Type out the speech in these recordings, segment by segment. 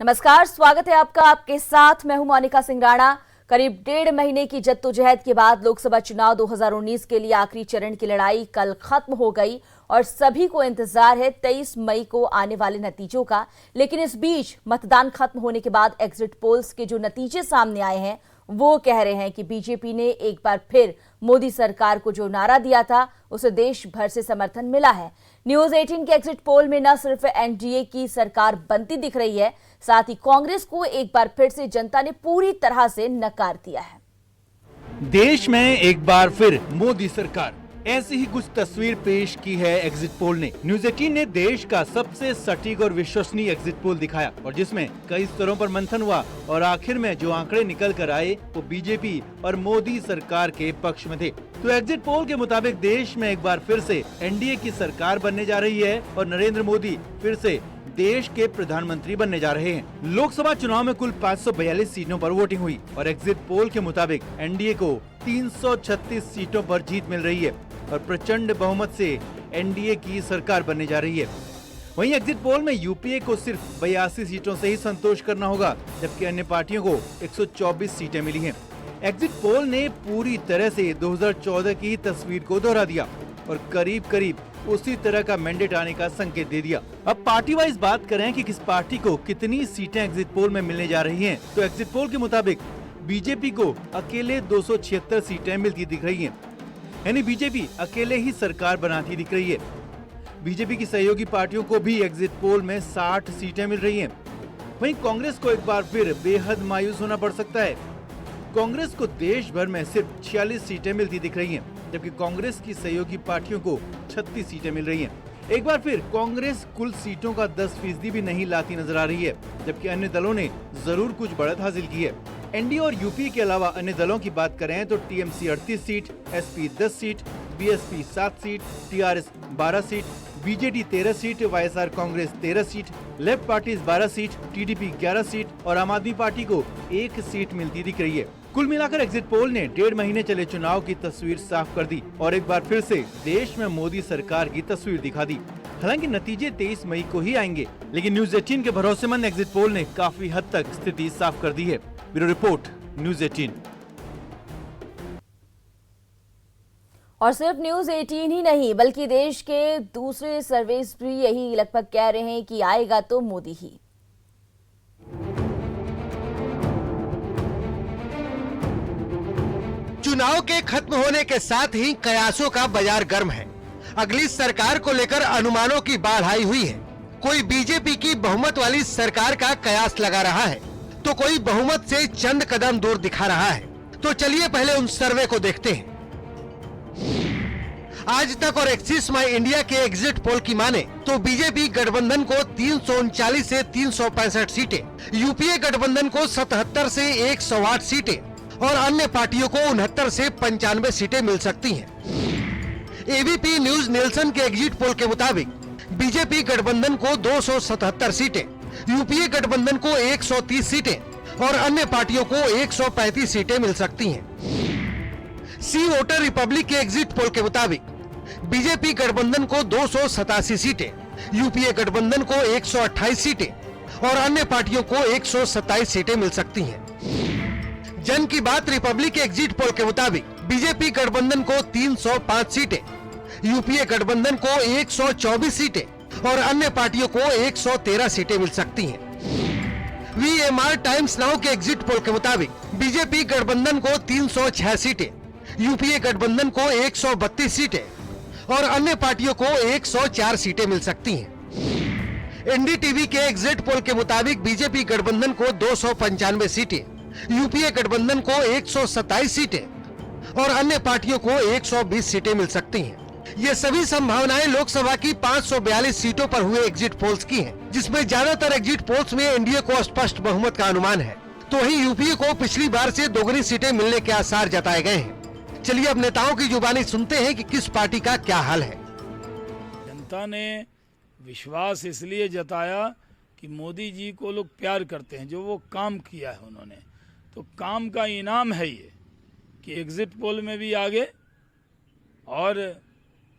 नमस्कार, स्वागत है आपका। आपके साथ मैं हूं मोनिका सिंह राणा। करीब 1.5 महीने की जद्दोजहद के बाद लोकसभा चुनाव 2019 के लिए आखिरी चरण की लड़ाई कल खत्म हो गई और सभी को इंतजार है 23 मई को आने वाले नतीजों का। लेकिन इस बीच मतदान खत्म होने के बाद एग्जिट पोल्स के जो नतीजे सामने आए हैं वो कह रहे हैं कि बीजेपी ने एक बार फिर मोदी सरकार को जो नारा दिया था उसे देश भर से समर्थन मिला है। न्यूज 18 के एग्जिट पोल में न सिर्फ एनडीए की सरकार बनती दिख रही है, साथ ही कांग्रेस को एक बार फिर से जनता ने पूरी तरह से नकार दिया है। देश में एक बार फिर मोदी सरकार, ऐसी ही कुछ तस्वीर पेश की है एग्जिट पोल ने। न्यूज 18 ने देश का सबसे सटीक और विश्वसनीय एग्जिट पोल दिखाया और जिसमें कई स्तरों पर मंथन हुआ और आखिर में जो आंकड़े निकल कर आए वो बीजेपी और मोदी सरकार के पक्ष में थे। तो एग्जिट पोल के मुताबिक देश में एक बार फिर से एनडीए की सरकार बनने जा रही है और नरेंद्र मोदी फिर से देश के प्रधानमंत्री बनने जा रहे हैं। लोकसभा चुनाव में कुल 542 सीटों पर वोटिंग हुई और एग्जिट पोल के मुताबिक एनडीए को 336 सीटों पर जीत मिल रही है और प्रचंड बहुमत से एनडीए की सरकार बनने जा रही है। वहीं एग्जिट पोल में यूपीए को सिर्फ 82 सीटों से ही संतोष करना होगा, जबकि अन्य पार्टियों को 124 सीटें मिली हैं। एग्जिट पोल ने पूरी तरह से 2014 की तस्वीर को दोहरा दिया और करीब करीब उसी तरह का मैंडेट आने का संकेत दे दिया। अब पार्टी वाइज बात करें कि किस पार्टी को कितनी सीटें एग्जिट पोल में मिलने जा रही हैं, तो एग्जिट पोल के मुताबिक बीजेपी को अकेले 276 सीटें मिलती दिख रही हैं, यानी बीजेपी अकेले ही सरकार बनाती दिख रही है। बीजेपी की सहयोगी पार्टियों को भी एग्जिट पोल में 60 सीटें मिल रही हैं। वहीं कांग्रेस को एक बार फिर बेहद मायूस होना पड़ सकता है। कांग्रेस को देश भर में सिर्फ 46 सीटें मिलती दिख रही हैं, जबकि कांग्रेस की सहयोगी पार्टियों को 36 सीटें मिल रही हैं। एक बार फिर कांग्रेस कुल सीटों का 10% भी नहीं लाती नजर आ रही है, जबकि अन्य दलों ने जरूर कुछ बढ़त हासिल की है। एनडीए और यूपी के अलावा अन्य दलों की बात करें तो TMC 38 seat, SP 10 seat, BSP 7 seat, TRS 12 seat, BJD 13 seat, YSR Congress 13 seat, left parties 12 seat, TDP 11 seat और आम आदमी पार्टी को 1 सीट मिलती दिख रही है। कुल मिलाकर एग्जिट पोल ने 1.5 महीने चले चुनाव की तस्वीर साफ कर दी और एक बार फिर से देश में मोदी सरकार की तस्वीर दिखा दी। हालांकि नतीजे 23 मई को ही आएंगे, लेकिन न्यूज 18 के भरोसेमंद एग्जिट पोल ने काफी हद तक स्थिति साफ कर दी है। Bureau report, news 18। और सिर्फ न्यूज 18 ही नहीं बल्कि देश के दूसरे सर्वेस भी यही लगभग कह रहे हैं कि आएगा तो मोदी ही। चुनाव के खत्म होने के साथ ही कयासों का बाजार गर्म है। अगली सरकार को लेकर अनुमानों की बाढ़ आई हुई है। कोई बीजेपी की बहुमत वाली सरकार का कयास लगा रहा है तो कोई बहुमत से चंद कदम दूर दिखा रहा है। तो चलिए पहले उन सर्वे को देखते हैं। आज तक और एक्सिस माई इंडिया के एग्जिट पोल की माने तो बीजेपी गठबंधन को 339 से 365 सीटें, यूपीए गठबंधन को 77 से 108 सीटें और अन्य पार्टियों को 69 से 95 सीटें मिल सकती हैं। एबीपी न्यूज नेल्सन के एग्जिट पोल के मुताबिक बीजेपी गठबंधन को 277 सीटें, यूपीए गठबंधन को 130 सीटें और अन्य पार्टियों को 135 सीटें मिल सकती हैं। सी वोटर रिपब्लिक के एग्जिट पोल के मुताबिक बीजेपी गठबंधन को 287 सीटें, यूपीए गठबंधन को 128 सीटें और अन्य पार्टियों को 127 सीटें मिल सकती हैं। जन की बात रिपब्लिक के एग्जिट पोल के मुताबिक बीजेपी गठबंधन को 305 सीटें, यूपीए गठबंधन को 124 सीटें और अन्य पार्टियों को 113 सीटें मिल सकती हैं। वीएमआर टाइम्स नाउ के एग्जिट पोल के मुताबिक बीजेपी गठबंधन को 306 सीटें, यूपीए गठबंधन को 132 सीटें और अन्य पार्टियों को 104 सीटें मिल सकती हैं। एनडीटीवी के एग्जिट पोल के मुताबिक बीजेपी गठबंधन को 295 सीटें, यूपीए गठबंधन को 127 सीटें और अन्य पार्टियों को 120 सीटें मिल सकती हैं। ये सभी संभावनाएं लोकसभा की 542 सीटों पर हुए एग्जिट पोल्स की हैं, जिसमें ज्यादातर एग्जिट पोल्स में एनडीए को स्पष्ट बहुमत का अनुमान है, तो वहीं यूपीए को पिछली बार से दोगुनी सीटें मिलने के आसार जताए गए हैं। चलिए अब नेताओं की जुबानी सुनते हैं कि किस पार्टी का क्या हाल है। जनता ने विश्वास इसलिए जताया कि मोदी जी को लोग प्यार करते हैं, जो वो काम किया है उन्होंने, तो काम का इनाम है ये कि एग्जिट पोल में भी आगे और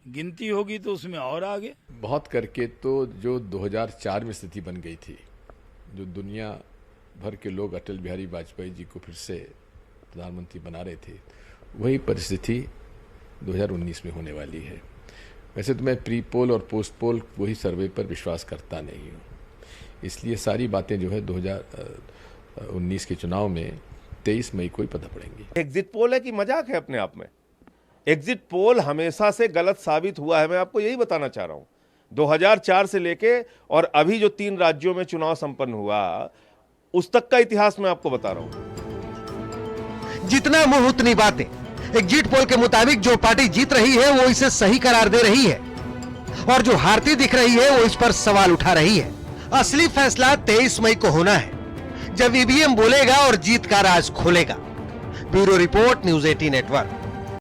गिनती होगी तो उसमें और आगे। बहुत करके तो जो 2004 में स्थिति बन गई थी जो दुनिया भर के लोग अटल बिहारी वाजपेयी जी को फिर से प्रधानमंत्री बना रहे थे, वही परिस्थिति 2019 में होने वाली है। वैसे तो मैं प्री पोल और पोस्ट पोल वही सर्वे पर विश्वास करता नहीं हूँ, इसलिए सारी बातें जो है 2019 के चुनाव में 23 मई को ही पता पड़ेंगी। एग्जिट पोल है कि मजाक है अपने आप में? एग्जिट पोल हमेशा से गलत साबित हुआ है, मैं आपको यही बताना चाह रहा हूं। 2004 से लेके और अभी जो 3 राज्यों में चुनाव संपन्न हुआ उस तक का इतिहास मैं आपको बता रहा हूं। जितना मुंह उतनी बातें। एग्जिट पोल के मुताबिक जो पार्टी जीत रही है वो इसे सही करार दे रही है और जो हारती दिख रही है वो इस पर सवाल उठा रही है। असली फैसला 23 मई को होना है, जब ईवीएम बोलेगा और जीत का राज खोलेगा। Bureau report, news 18 network.